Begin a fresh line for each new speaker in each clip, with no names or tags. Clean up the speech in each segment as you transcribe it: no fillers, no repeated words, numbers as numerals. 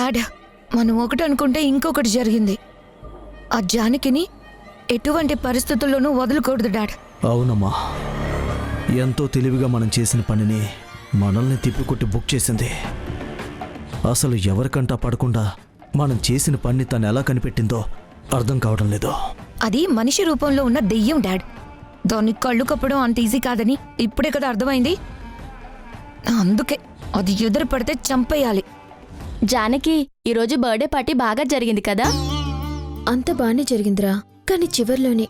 Dad, మనం ఒకటి అనుకుంటే ఇంకొకటి జరిగింది. ఆ జానకిని ఎటువంటి పరిస్థితుల్లోనూ వదలకూడదు డాడ్.
అవునమ్మా, ఎంతో తెలివిగా మనం చేసిన పనిని మనల్ని తిప్పికొట్టి బుక్ చేసింది. అసలు ఎవరికంటా పడకుండా మనం చేసిన పని తను ఎలా కనిపెట్టిందో అర్థం కావడం లేదు.
అది మనిషి రూపంలో ఉన్న దెయ్యం డాడ్. దాన్ని కళ్ళు కప్పడం అంత ఈజీ కాదని ఇప్పుడే కదా అర్థమైంది. అందుకే అది ఎదురు పడితే చంపేయాలి.
జానకి, ఈరోజు బర్త్డే పార్టీ బాగా జరిగింది కదా?
అంత బానే జరిగిందిరా, కానీ చివర్లోనే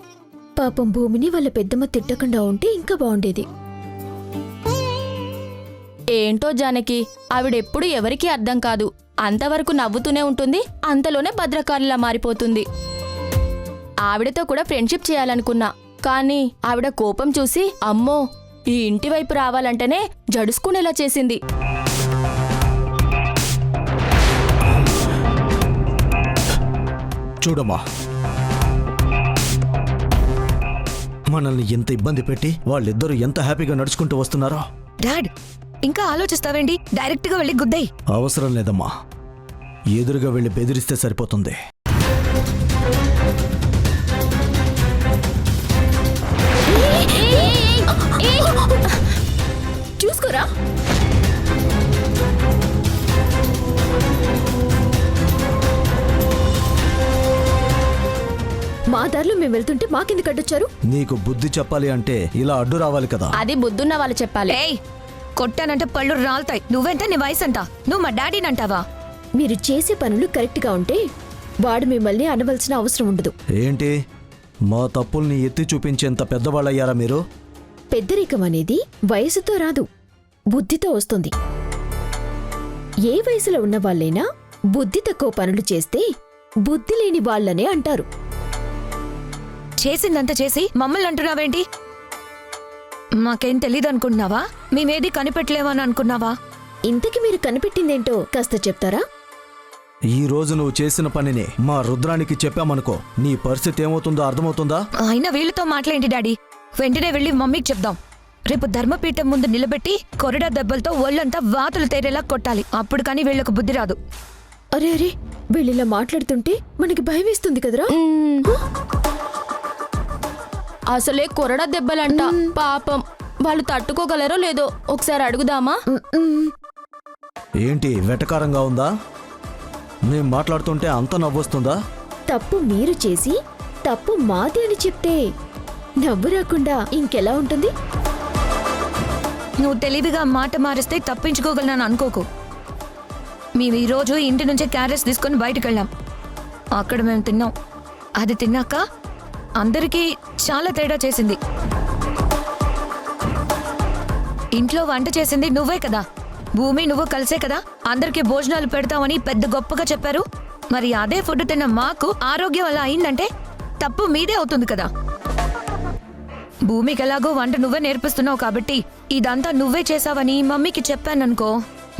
పాపం భూమిని వాళ్ళ పెద్దమ్మ తిట్టకుండా ఉంటే ఇంకా బాగుండేది.
ఏంటో జానకి, ఆవిడెప్పుడు ఎవరికీ అర్థం కాదు. అంతవరకు నవ్వుతూనే ఉంటుంది, అంతలోనే భద్రకాళిలా మారిపోతుంది. ఆవిడతో కూడా ఫ్రెండ్షిప్ చేయాలనుకున్నా, కానీ ఆవిడ కోపం చూసి అమ్మో, ఈ ఇంటి వైపు రావాలంటేనే జడుసుకునేలా చేసింది.
చూడమ్మా, మనల్ని ఎంత ఇబ్బంది పెట్టి వాళ్ళిద్దరూ ఎంత హ్యాపీగా నడుచుకుంటూ వస్తున్నారో.
డాడ్, ఇంకా ఆలోచిస్తావేంటి? డైరెక్ట్ గా వెళ్ళి గుద్దేయ్.
అవసరం లేదమ్మా, ఎదురుగా వెళ్ళి బెదిరిస్తే సరిపోతుంది.
చూసుకోరా, మా దారిలో మేము వెళ్తుంటే మాకెందుకు అడ్డొచ్చారు?
నీకు బుద్ధి చెప్పాలి అంటే ఇలా అడ్డు రావాలి కదా.
అది బుద్ధున్న వాళ్ళు చెప్పాలి.
ఏయ్, కొట్టానంటే పళ్ళు రాలుతాయి. నువ్వెంత, నీ వయసు అంట? నువ్వు మా డాడీని అంటావా?
మీరు చేసే పనులు కరెక్ట్గా ఉంటే వాడు మిమ్మల్ని అనవలసిన అవసరం ఉండదు.
ఏంటి, మా తప్పుల్ని ఎత్తి చూపించేంత పెద్దవాళ్ళయ్యారా మీరు?
పెద్దరికం అనేది వయసుతో రాదు, బుద్ధితో వస్తుంది. ఏ వయసులో ఉన్న వాళ్ళైనా బుద్ధి తక్కువ పనులు చేస్తే బుద్ధి లేని వాళ్ళనే అంటారు.
చేసిందంతా చేసి మమ్మల్ని అంటున్నావేంటి? మాకేం తెలీదు అనుకుంటున్నావా? మేమేది కనిపెట్టలేమని అనుకున్నావా?
ఇంతకి మీరు కనిపెట్టిందేంటో కాస్త చెప్తారా?
ఈ రోజు నువ్వు చేసిన పనిని మా రుద్రానికి చెప్పామనుకో, నీ పరిస్థితి ఏమవుతుందో అర్థమవుతుందా?
అయినా వీళ్ళతో మాట్లాడేంటి డాడీ? వెంటనే వెళ్ళి మమ్మీకి చెప్దాం. రేపు ధర్మపీఠం ముందు నిలబెట్టి కొరడా దెబ్బలతో ఒళ్ళంతా వాతులు తేరేలా కొట్టాలి. అప్పుడు కానీ వీళ్ళకు బుద్ధి రాదు.
అరే అరే, వీళ్ళిలా మాట్లాడుతుంటే మనకి భయం వేస్తుంది కదరా.
అసలే కొరడా దెబ్బలంట. పాపం, వాళ్ళు తట్టుకోగలరో లేదో ఒకసారి అడుగుదామా?
ఏంటి వెటకారంగా ఉందా? మేం మాట్లాడుతుంటే అంత నవ్వొస్తుందా?
తప్పు మీరు చేసి తప్పు మాది అని చెప్తే నవ్వు రాకుండా ఇంకెలా ఉంటుంది?
నువ్వు తెలివిగా మాట మారిస్తే తప్పించుకోగలను అనుకోకు. మేము ఈరోజు ఇంటి నుంచే క్యారెట్స్ తీసుకొని బయటకు వెళ్ళాం. అక్కడ మేము తిన్నాం. అది తిన్నాక అందరికీ చాలా తేడా చేసింది. ఇంట్లో వంట చేసింది నువ్వే కదా. భూమి నువ్వు కలిసే కదా అందరికీ భోజనాలు పెడతామని పెద్ద గొప్పగా చెప్పారు. మరి అదే ఫుడ్ తిన్న మాకు ఆరోగ్యం అలా అయిందంటే తప్పు మీదే అవుతుంది కదా. భూమికి ఎలాగో వంట నువ్వే నేర్పిస్తున్నావు కాబట్టి ఇదంతా నువ్వే చేసావని మమ్మీకి చెప్పాననుకో,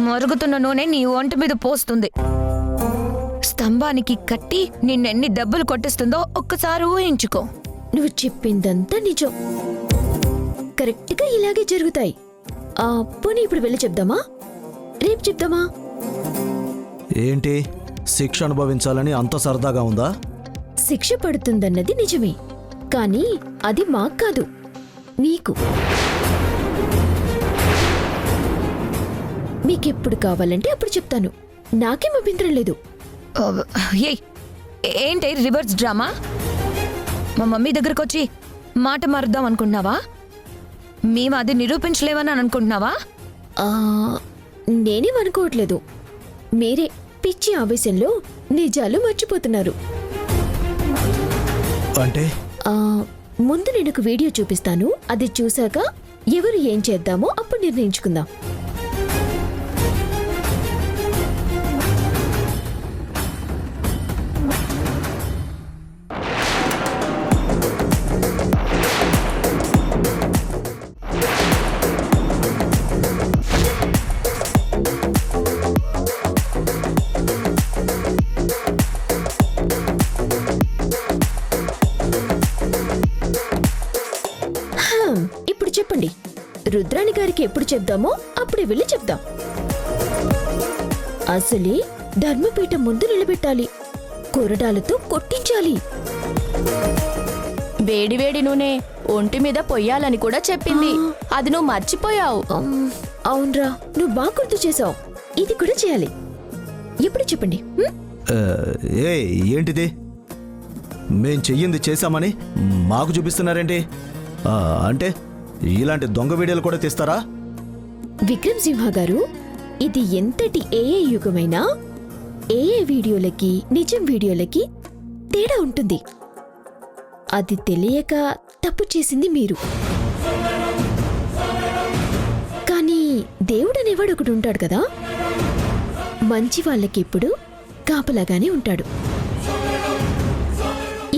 మరుగుతున్న నూనె నీ ఒంటి మీద పోస్తుంది. స్తంభానికి కట్టి నిన్నెన్ని దెబ్బలు కొట్టిస్తుందో ఒక్కసారి ఊహించుకో.
నువ్వు చెప్పిందంతా నిజం, కరెక్ట్గా ఇలాగే జరుగుతాయి. పోనీ ఇప్పుడు వెళ్ళి చెప్దామా? రేపు చెప్దామా?
ఏంటి, శిక్ష అనుభవించాలని అంత సరదాగా ఉందా?
శిక్ష పడుతుందన్నది నిజమే, కానీ అది మాకు కాదు, నీకు. మీకెప్పుడు కావాలంటే అప్పుడు చెప్తాను, నాకేం అభ్యంతరం లేదు.
ఏంటి రివర్స్ డ్రామా? మా మమ్మీ దగ్గరకు వచ్చి మాట మారుద్దాం అనుకుంటున్నావా? మేము అది నిరూపించలేమని అనుకుంటున్నావా?
నేనేం అనుకోవట్లేదు, మీరే పిచ్చి ఆవేశంలో నిజాలు మర్చిపోతున్నారు.
అంటే
ముందు నేను ఒక వీడియో చూపిస్తాను, అది చూశాక ఎవరు ఏం చేద్దామో అప్పుడు నిర్ణయించుకుందాం. ఇప్పుడు చెప్పండి, రుద్రాణి గారికి ఎప్పుడు చెప్దామో అప్పుడే వెళ్ళి చెప్దాం. అసలే ధర్మపీఠం ముందు నిలబెట్టాలి, కొరడాలతో కొట్టించాలి.
వేడివేడి నూనె ఒంటి మీద పొయ్యాలని కూడా చెప్పింది. అది నువ్వు మర్చిపోయావు.
అవునరా, నువ్వు బాగా గుర్తు చేసావు. ఇది కూడా చేయాలి. ఇప్పుడు చెప్పండి.
ఏ ఏంటిది? మేం చెయ్యింది చేశామని మాకు చూపిస్తున్నారేంటి? అంటే ఇలాంటి దొంగ వీడియోలు కూడా తీస్తారా?
విక్రమ్ సింహ గారు, ఇది ఎంతటి ఏఏ యుగమైనా ఏఏ వీడియోలకి నిజం వీడియోలకి తేడా ఉంటుంది. అది తెలియక తప్పు చేసింది మీరు. కానీ దేవుడనేవాడు ఒకడు ఉంటాడు కదా, మంచి వాళ్ళకెప్పుడు కాపలాగానే ఉంటాడు.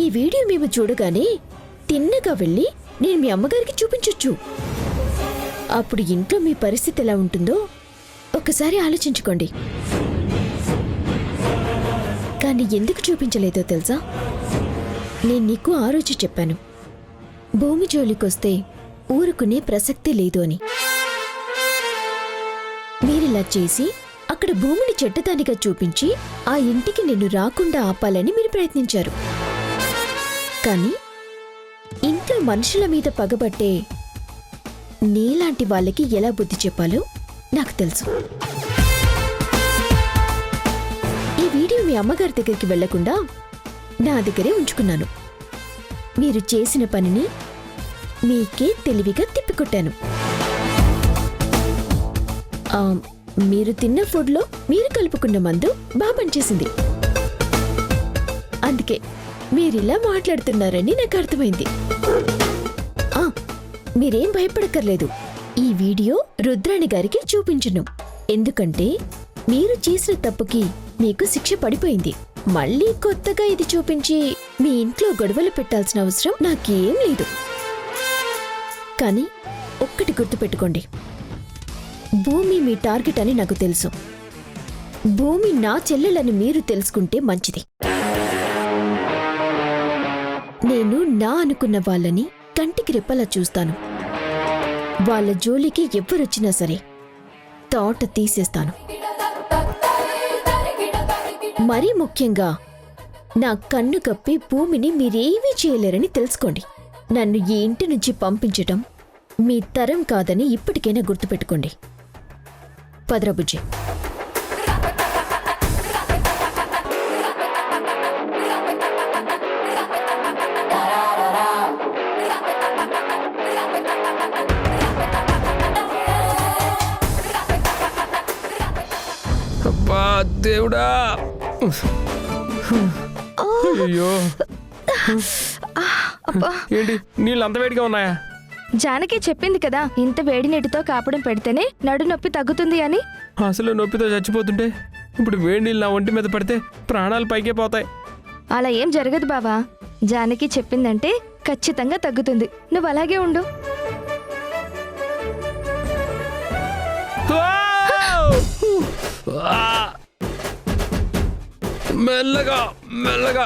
ఈ వీడియో మేము చూడగానే తిన్నగా వెళ్ళి నేను మీ అమ్మగారికి చూపించొచ్చు. అప్పుడు ఇంట్లో మీ పరిస్థితి ఎలా ఉంటుందో ఒకసారి ఆలోచించుకోండి. కానీ ఎందుకు చూపించలేదో తెలుసా? నేను నీకు ఆ రోజు చెప్పాను, భూమి జోలికొస్తే ఊరుకునే ప్రసక్తి లేదు అని. మీరిలా చేసి అక్కడ భూమిని చెడ్డదానిగా చూపించి ఆ ఇంటికి నిన్ను రాకుండా ఆపాలని మీరు ప్రయత్నించారు. కానీ ఇంట్లో మనుషుల మీద పగబట్టే నీలాంటి వాళ్ళకి ఎలా బుద్ధి చెప్పాలో నాకు తెలుసు. ఈ వీడియో మీ అమ్మగారి దగ్గరికి వెళ్లకుండా నా దగ్గరే ఉంచుకున్నాను. మీరు చేసిన పనిని మీకే తెలివిగా తిప్పికొట్టాను. మీరు తిన్న ఫుడ్లో మీరు కలుపుకున్న మందు బాగా పనిచేసింది. అందుకే మీరిలా మాట్లాడుతున్నారని నాకు అర్థమైంది. మీరేం భయపడక్కర్లేదు. ఈ వీడియో రుద్రాణి గారికి చూపించను. ఎందుకంటే మీరు చేసిన తప్పుకి మీకు శిక్ష పడిపోయింది. మళ్ళీ కొత్తగా ఇది చూపించి మీ ఇంట్లో గొడవలు పెట్టాల్సిన అవసరం నాకేం లేదు. కానీ ఒక్కటి గుర్తుపెట్టుకోండి, భూమి మీ టార్గెట్ అని నాకు తెలుసు. భూమి నా చెల్లెలని మీరు తెలుసుకుంటే మంచిది. నేను నా అనుకున్న వాళ్ళని కంటికి రెప్పలా చూస్తాను. వాళ్ళ జోలికి ఎవ్వరొచ్చినా సరే తోట తీసేస్తాను. మరీ ముఖ్యంగా నా కన్ను కప్పి భూమిని మీరేమీ చేయలేరని తెలుసుకోండి. నన్ను ఈ ఇంటి నుంచి పంపించటం మీ తరం కాదని ఇప్పటికైనా గుర్తుపెట్టుకోండి. పద్రబుజ్జి.
అబ్బా దేవుడా, అయ్యో ఏంటి నీళ్ళు అంత వేడిగా ఉన్నాయా?
జానకి చెప్పింది కదా, ఇంత వేడి నీటితో కాపడం పెడితేనే నడు నొప్పి తగ్గుతుంది అని.
అసలు నొప్పితో చచ్చిపోతుంటే ఇప్పుడు వేడి నీళ్ళు నా ఒంటి మీద పడితే ప్రాణాలు పైకే పోతాయి.
అలా ఏం జరగదు బావా. జానకి చెప్పిందంటే ఖచ్చితంగా తగ్గుతుంది. నువ్వు అలాగే ఉండు.
మెల్లగా మెల్లగా.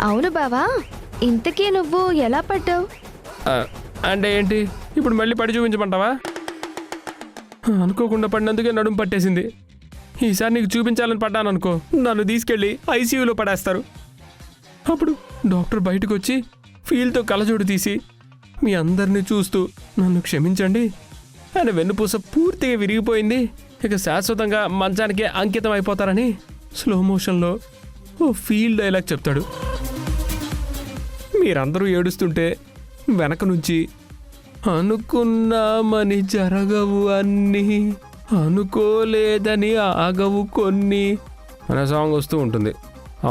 అవును బావా, ఇంతకీ నువ్వు ఎలా పడ్డావు?
అంటే ఏంటి, ఇప్పుడు మళ్ళీ పడి చూపించమంటావా? అనుకోకుండా పడినందుకే నడుము పట్టేసింది. ఈసారి నీకు చూపించాలని పడ్డాను అనుకో, నన్ను తీసుకెళ్ళి ఐసీయూలో పడేస్తారు. అప్పుడు డాక్టర్ బయటకు వచ్చి ఫీల్తో కళ్ళజోడు తీసి మీ అందరినీ చూస్తూ నన్ను క్షమించండి, ఆయన వెన్నుపూస పూర్తిగా విరిగిపోయింది, ఇక శాశ్వతంగా మంచానికే అంకితం అయిపోతారని స్లో మోషన్లో ఓ ఫీల్ డైలాగ్ చెప్తాడు. మీరందరూ ఏడుస్తుంటే వెనక నుంచి అనుకున్నామని జరగవు అన్నీ, అనుకోలేదని ఆగవు కొన్ని అనే సాంగ్ వస్తూ ఉంటుంది.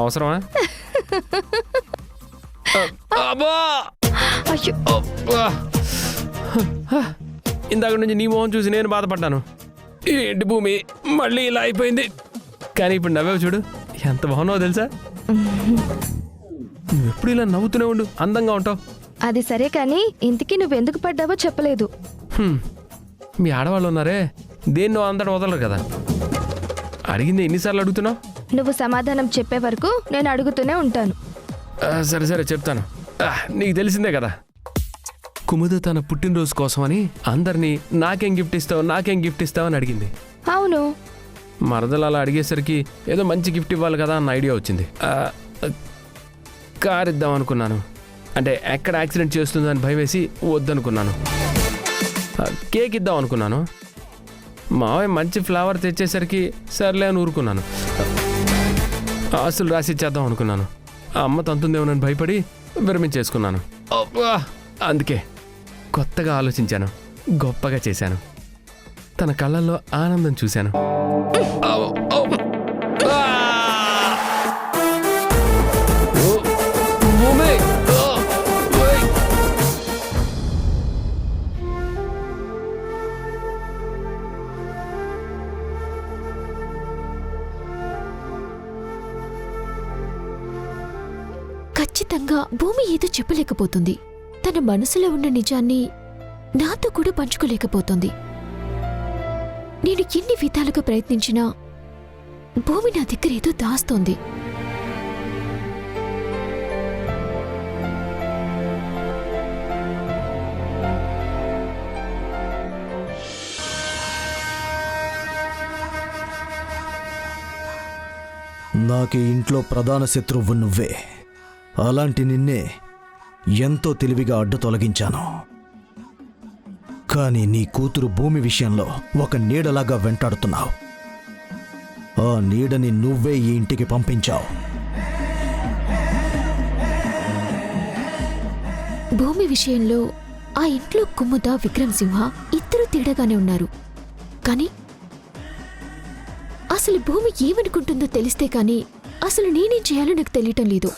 అవసరమా? ఇందాక నుంచి నీ మొహం చూసి నేను బాధపడ్డాను. ఏంటి భూమి మళ్ళీ ఇలా అయిపోయింది. కానీ ఇప్పుడు నవ్వేవు చూడు, ఎంత బాగున్నావో తెలుసా? నువ్వు ఎప్పుడు ఇలా నవ్వుతూనే ఉండు, అందంగా ఉంటావు.
అది సరే కానీ ఇంతకీ నువ్వెందుకు పడ్డావో చెప్పలేదు.
మీ ఆడవాళ్ళు ఉన్నారే, దేన్నో అందరూ వదలరు కదా. అడిగింది ఎన్నిసార్లు అడుగుతున్నావు?
నువ్వు సమాధానం చెప్పే వరకు నేను అడుగుతూనే ఉంటాను.
సరే సరే చెప్తాను. నీకు తెలిసిందే కదా, కుముద తన పుట్టినరోజు కోసమని అందరినీ నాకేం గిఫ్ట్ ఇస్తావు అని అడిగింది.
అవును.
మరదలు అలా అడిగేసరికి ఏదో మంచి గిఫ్ట్ ఇవ్వాలి కదా అన్న ఐడియా వచ్చింది. కార్ ఇద్దాం అనుకున్నాను. అంటే ఎక్కడ యాక్సిడెంట్ చేస్తుందని భయం వేసి వద్దనుకున్నాను. కేక్ ఇద్దాం అనుకున్నాను. మావయ్య మంచి ఫ్లవర్ తెచ్చేసరికి సర్లే అని ఊరుకున్నాను. ఆస్తులు రాసి ఇచ్చేద్దాం అనుకున్నాను. అమ్మ తంతుందేమోనని భయపడి విరమించేసుకున్నాను. అందుకే కొత్తగా ఆలోచించాను, గొప్పగా చేశాను. తన కళ్ళల్లో ఆనందం చూశాను.
ఖచ్చితంగా భూమి ఏదో చెప్పలేకపోతుంది. తన మనసులో ఉన్న నిజాన్ని నాతో కూడా పంచుకోలేకపోతుంది. నేను ఎన్ని విధాలుగా ప్రయత్నించినా భూమి నా దగ్గర ఏదో దాస్తోంది.
నాకు ఈ ఇంట్లో ప్రధాన శత్రువు నువ్వే. అలాంటి నిన్నే ఎంతో తెలివిగా అడ్డు తొలగించాను. కానీ నీ కూతురు భూమి విషయంలో ఒక నీడలాగా వెంటాడుతున్నావు. ఆ నీడని నువ్వే ఈ ఇంటికి పంపించావు.
భూమి విషయంలో ఆ ఇంట్లో కుముద, విక్రమ్ సింహ ఇద్దరు తేడాగానే ఉన్నారు. కానీ అసలు భూమి ఏమనుకుంటుందో తెలిస్తే కానీ అసలు నేనేం చేయాలో నాకు తెలియటం లేదు.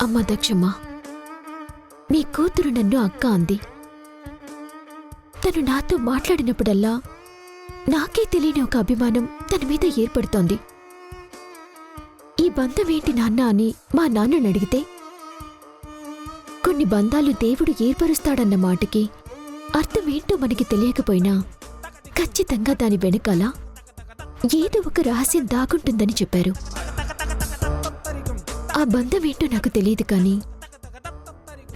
అమ్మ దక్షమ్మ, నీ కూతురు నన్ను అక్క అంది. తను నాతో మాట్లాడినప్పుడల్లా నాకే తెలియని ఒక అభిమానం తన మీద ఏర్పడుతోంది. ఈ బంధం ఏంటి నాన్న అని మా నాన్నని అడిగితే, కొన్ని బంధాలు దేవుడు ఏర్పరుస్తాడన్న మాటకి అర్థమేంటో మనకి తెలియకపోయినా ఖచ్చితంగా దాని వెనకాల ఏదో ఒక రహస్యం దాగుంటుందని చెప్పారు. ఆ బంధమేంటో నాకు తెలియదు, కానీ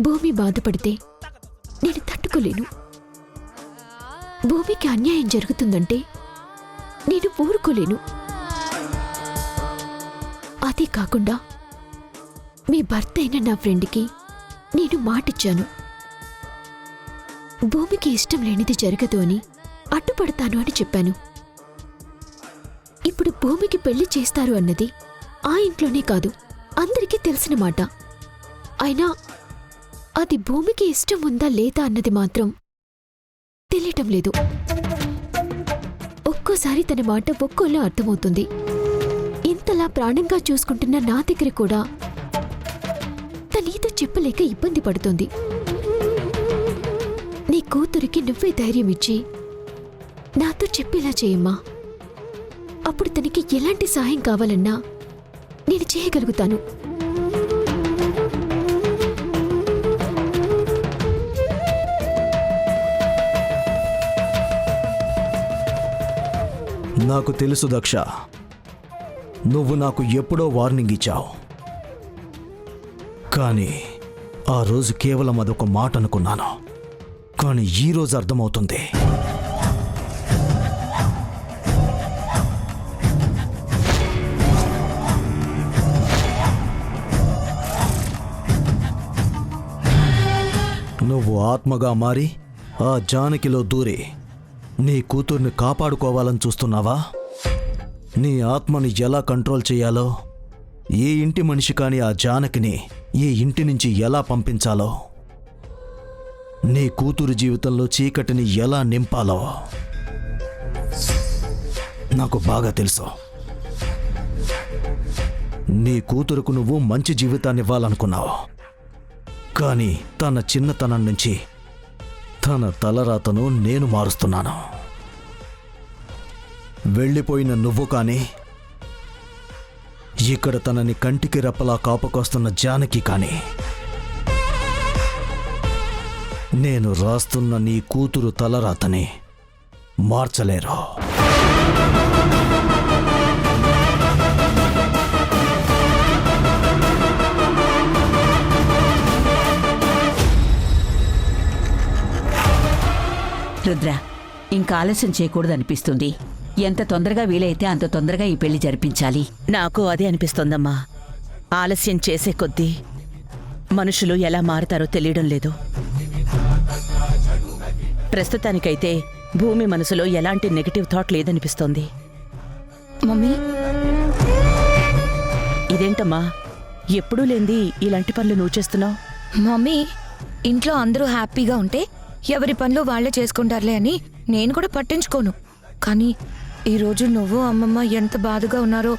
భూమి బాధపడితే నేను తట్టుకోలేను. భూమికి అన్యాయం జరుగుతుందంటే నేను ఊరుకోలేను. అదే కాకుండా మీ భర్త అయిన నా ఫ్రెండ్కి నేను మాటిచ్చాను. భూమికి ఇష్టం లేనిది జరగదు అని, అడ్డుపడతాను అని చెప్పాను. ఇప్పుడు భూమికి పెళ్లి చేస్తారు అన్నది ఆ ఇంట్లోనే కాదు, అందరికీ తెలిసిన మాట. అయినా అది భూమికి ఇష్టం ఉందా లేదా అన్నది మాత్రం తెలియటం లేదు. ఒక్కోసారి తన మాట ఒక్కోలా అర్థమవుతుంది. ఇంతలా ప్రాణంగా చూసుకుంటున్న నా దగ్గర కూడా తనేదో చెప్పలేక ఇబ్బంది పడుతుంది. నీ కూతురికి నువ్వే ధైర్యం ఇచ్చి నాతో చెప్పేలా చేయమ్మా. అప్పుడు తనకి ఎలాంటి సహాయం కావాలన్నా నేను చేయగలుగుతాను.
నాకు తెలుసు దక్ష, నువ్వు నాకు ఎప్పుడో వార్నింగ్ ఇచ్చావు. కానీ ఆ రోజు కేవలం అదొక మాట అనుకున్నాను. కానీ ఈరోజు అర్థమవుతుంది. నువ్వు ఆత్మగా మారి ఆ జానకిలో దూరి నీ కూతుర్ని కాపాడుకోవాలని చూస్తున్నావా? నీ ఆత్మని ఎలా కంట్రోల్ చేయాలో, ఏ ఇంటి మనిషి కాని ఆ జానకిని ఈ ఇంటి నుంచి ఎలా పంపించాలో, నీ కూతురు జీవితంలో చీకటిని ఎలా నింపాలో నాకు బాగా తెలుసు. నీ కూతురుకు నువ్వు మంచి జీవితాన్ని ఇవ్వాలనుకున్నావు. కానీ తన చిన్నతనం నుంచి తన తలరాతను నేను మారుస్తున్నాను. వెళ్ళిపోయిన నువ్వు కానీ, ఇక్కడ తనని కంటికి రెప్పలా కాపుకొస్తున్న జానకి కానీ నేను రాస్తున్న నీ కూతురు తలరాతని మార్చలేరు.
రుద్ర, ఇంకా ఆలస్యం చేయకూడదనిపిస్తుంది. ఎంత తొందరగా వీలైతే అంత తొందరగా ఈ పెళ్లి జరిపించాలి.
నాకు అదే అనిపిస్తోందమ్మా. ఆలస్యం చేసే కొద్దీ మనుషులు ఎలా మారుతారో తెలియడం లేదు. ప్రస్తుతానికైతే భూమి మనసులో ఎలాంటి నెగటివ్ థాట్ లేదనిపిస్తోంది.
మమ్మీ,
ఇదేంటమ్మా, ఎప్పుడూ లేంది ఇలాంటి పనులు నువ్వు చేస్తున్నావు?
మమ్మీ, ఇంట్లో అందరూ హ్యాపీగా ఉంటే ఎవరి పనులు వాళ్ళే చేసుకుంటారులే అని నేను కూడా పట్టించుకోను. కానీ ఈరోజు నువ్వు అమ్మమ్మ ఎంత బాధగా ఉన్నారో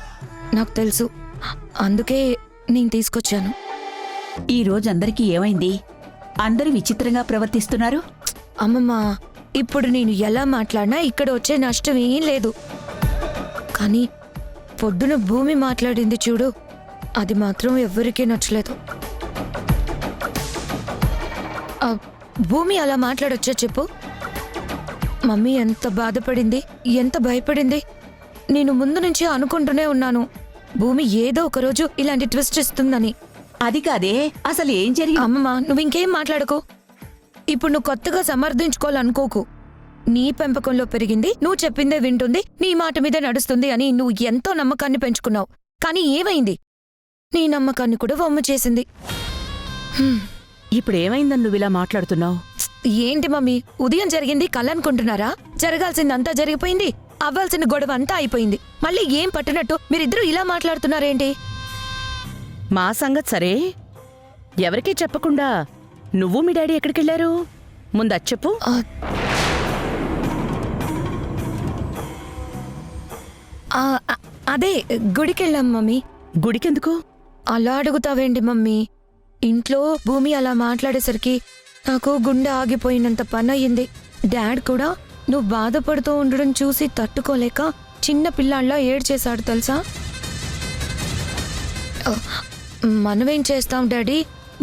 నాకు తెలుసు. అందుకే నేను తీసుకొచ్చాను.
ఈ రోజు అందరికీ ఏమైంది? అందరూ విచిత్రంగా ప్రవర్తిస్తున్నారు.
అమ్మమ్మ, ఇప్పుడు నేను ఎలా మాట్లాడినా ఇక్కడ వచ్చే నష్టం ఏం లేదు. కానీ పొద్దున భూమి మాట్లాడింది చూడు, అది మాత్రం ఎవ్వరికీ నచ్చలేదు. భూమి అలా మాట్లాడొచ్చా చెప్పు? మమ్మీ ఎంత బాధపడింది, ఎంత భయపడింది. నేను ముందు నుంచి అనుకుంటూనే ఉన్నాను భూమి ఏదో ఒకరోజు ఇలాంటి ట్విస్ట్ ఇస్తుందని.
అది కాదే, అసలు ఏం జరిగింది?
అమ్మమ్మ, నువ్వు ఇంకేం మాట్లాడకు. ఇప్పుడు నువ్వు కొత్తగా సమర్థించుకోవాలనుకోకు. నీ పెంపకంలో పెరిగింది, నువ్వు చెప్పిందే వింటుంది, నీ మాట మీద నడుస్తుంది అని నువ్వు ఎంతో నమ్మకాన్ని పెంచుకున్నావు. కానీ ఏమైంది? నీ నమ్మకాన్ని కూడా వమ్ము చేసింది.
ఇప్పుడేమైందని నువ్వు ఇలా మాట్లాడుతున్నావు?
ఏంటి మమ్మీ, ఉదయం జరిగింది కల అనుకుంటున్నారా? జరగాల్సిందంతా జరిగిపోయింది, అవ్వాల్సిన గొడవ అంతా అయిపోయింది. మళ్ళీ ఏం పట్టినట్టు మీరిద్దరూ ఇలా మాట్లాడుతున్నారేంటి?
మా సంగతి సరే, ఎవరికీ చెప్పకుండా నువ్వు మీ డాడీ ఎక్కడికెళ్లారు? ముందు అది చెప్పు.
అదే గుడికెళ్ళాం మమ్మీ.
గుడికెందుకు?
అలా అడుగుతావేంటి మమ్మీ? ఇంట్లో భూమి అలా మాట్లాడేసరికి నాకు గుండె ఆగిపోయినంత పని అయ్యింది. డాడ్ కూడా నువ్వు బాధపడుతూ ఉండడం చూసి తట్టుకోలేక చిన్న పిల్లాళ్ళ ఏడ్చేశాడు తెలుసా? మనమేం చేస్తాం డాడీ?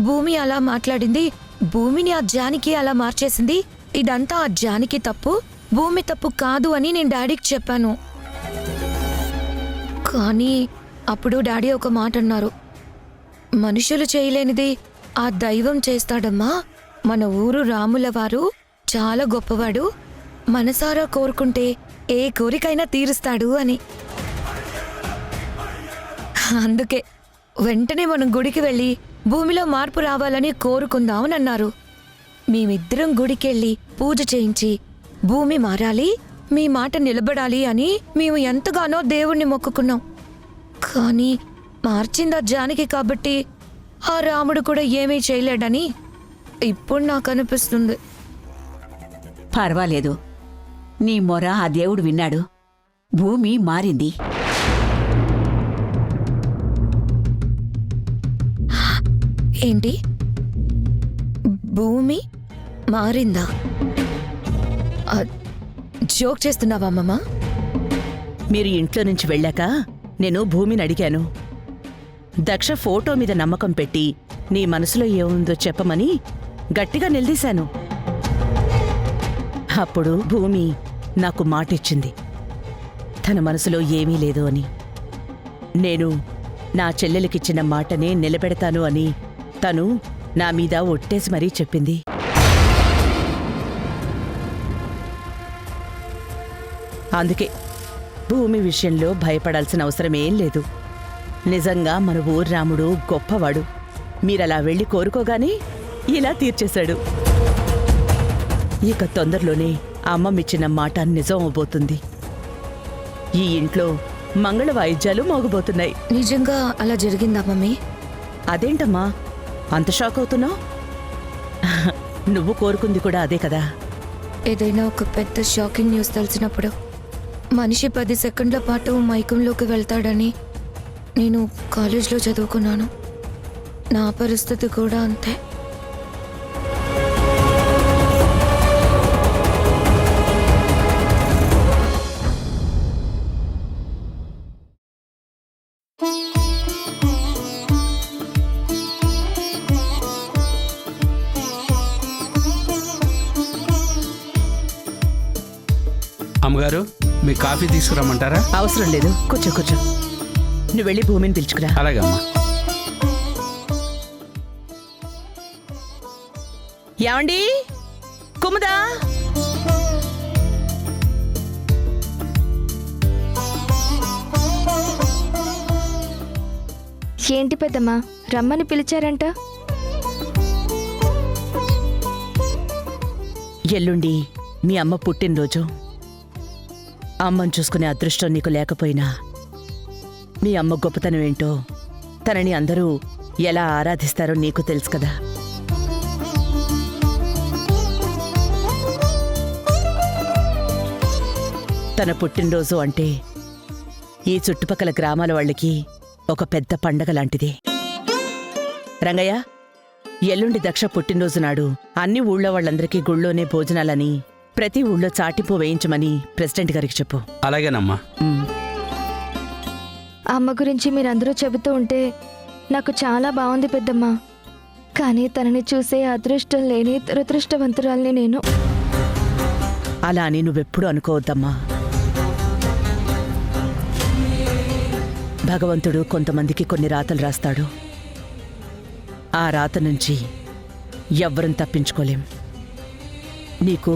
భూమి అలా మాట్లాడింది, భూమిని ఆ జానికి అలా మార్చేసింది. ఇదంతా ఆ జానికి తప్పు, భూమి తప్పు కాదు అని నేను డాడీకి చెప్పాను. కానీ అప్పుడు డాడీ ఒక మాట అన్నారు, మనుషులు చేయలేనిది ఆ దైవం చేస్తాడమ్మా. మన ఊరు రాములవారు చాలా గొప్పవాడు, మనసారా కోరుకుంటే ఏ కోరికైనా తీరుస్తాడు అని. అందుకే వెంటనే మనం గుడికి వెళ్ళి భూమిలో మార్పు రావాలని కోరుకుందామని అన్నారు. మేమిద్దరం గుడికెళ్ళి పూజ చేయించి భూమి మారాలి, మీ మాట నిలబడాలి అని మేము ఎంతగానో దేవుణ్ణి మొక్కుకున్నాం. కానీ మార్చింది జానకి కాబట్టి ఆ రాముడు కూడా ఏమీ చేయలేడని ఇప్పుడు నాకు అనిపిస్తుంది.
పర్వాలేదు, నీ మొర ఆ దేవుడు విన్నాడు. భూమి మారింది.
ఏంటి? భూమి మారిందా? జోక్ చేస్తున్నావా అమ్మమ్మ?
మీరు ఇంట్లో నుంచి వెళ్ళాక నేను భూమిని అడిగాను. దక్ష ఫోటో మీద నమ్మకం పెట్టి నీ మనసులో ఏముందో చెప్పమని గట్టిగా నిలదీశాను. అప్పుడు భూమి నాకు మాటిచ్చింది, తన మనసులో ఏమీ లేదు అని. నేను నా చెల్లెలికిచ్చిన మాటనే నిలబెడతాను అని తను నా మీద ఒట్టేసి మరీ చెప్పింది. అందుకే భూమి విషయంలో భయపడాల్సిన అవసరమేం లేదు. నిజంగా మన ఊరు రాముడు గొప్పవాడు. మీరలా వెళ్ళి కోరుకోగానే ఇలా తీర్చేశాడు. ఇక తొందరలోనే అమ్మమ్మిచ్చిన మాట నిజం అవబోతుంది. ఈ ఇంట్లో మంగళ వాయిద్యాలు మోగబోతున్నాయి.
నిజంగా అలా జరిగిందా మమ్మీ?
అదేంటమ్మా అంత షాక్ అవుతున్నావు? నువ్వు కోరుకుంది కూడా అదే కదా.
ఏదైనా ఒక పెద్ద షాకింగ్ న్యూస్ తెలిసినప్పుడు మనిషి 10 సెకండ్ల పాటు మైకంలోకి వెళ్తాడని నేను కాలేజ్లో చదువుకున్నాను. నా పరిస్థితి కూడా అంతే.
అమ్మగారు మీ కాఫీ తీసుకురమ్మంటారా?
అవసరం లేదు, కూర్చో కూర్చో. నువ్వు వెళ్ళి భూమిని పిలుచుకురా.
అలాగే అమ్మా.
ఏమండి కుముదా?
ఏంటి పెద్దమ్మా, రమ్మని పిలిచారంట?
ఎల్లుండి మీ అమ్మ పుట్టినరోజు. అమ్మని చూసుకునే అదృష్టం నీకు లేకపోయినా మీ అమ్మ గొప్పతనం ఏంటో, తనని అందరూ ఎలా ఆరాధిస్తారో నీకు తెలుసు కదా. తన పుట్టినరోజు అంటే ఈ చుట్టుపక్కల గ్రామాల వాళ్ళకి ఒక పెద్ద పండగ లాంటిది. రంగయ్య, ఎల్లుండి దక్ష పుట్టినరోజు నాడు అన్ని ఊళ్ళో వాళ్ళందరికీ గుళ్ళోనే భోజనాలని, ప్రతి ఊళ్ళో చాటింపు వేయించమని ప్రెసిడెంట్ గారికి చెప్పు.
అలాగేనమ్మా.
ఉమ్.
అమ్మ గురించి మీరందరూ చెబుతూ ఉంటే నాకు చాలా బాగుంది పెద్దమ్మా. కానీ తనని చూసే అదృష్టం లేని దురదృష్టవంతురాల్ని నేను.
అలా అని నువ్వెప్పుడు అనుకోవద్దమ్మా. భగవంతుడు కొంతమందికి కొన్ని రాతలు రాస్తాడు. ఆ రాత నుంచి ఎవ్వరం తప్పించుకోలేం. నీకు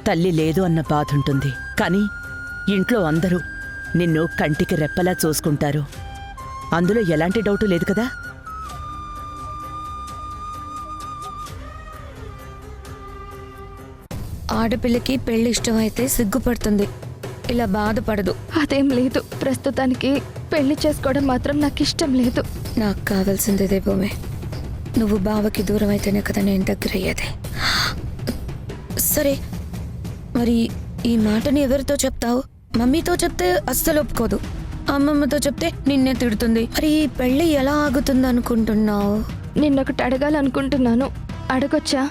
తల్లి లేదు అన్న బాధ ఉంటుంది, కానీ ఇంట్లో అందరూ నిన్ను కంటికి రెప్పలా చూసుకుంటారు. అందులో ఎలాంటి డౌటు లేదు కదా.
ఆడపిల్లకి పెళ్లి ఇష్టమైతే సిగ్గుపడుతుంది, ఇలా బాధపడదు.
అదేం లేదు, ప్రస్తుతానికి పెళ్లి చేసుకోవడం మాత్రం నాకు ఇష్టం లేదు.
నాకు కావాల్సింది ఇదే భూమి. నువ్వు బావకి దూరం అయితేనే కదా నేను దగ్గర అయ్యేది. సరే, మరి ఈ మాటని ఎవరితో చెప్తావు? మమ్మీతో చెప్తే అస్సలు ఒప్పుకోదు, అమ్మమ్మతో చెప్తే నిన్నే తిడుతుంది. మరి ఈ పెళ్లి ఎలా ఆగుతుంది అనుకుంటున్నావు?
నిన్నొకటి అడగాలనుకుంటున్నాను, అడగొచ్చా?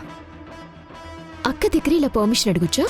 అక్క దగ్గర ఇలా పర్మిషన్ అడుగుచ్చా?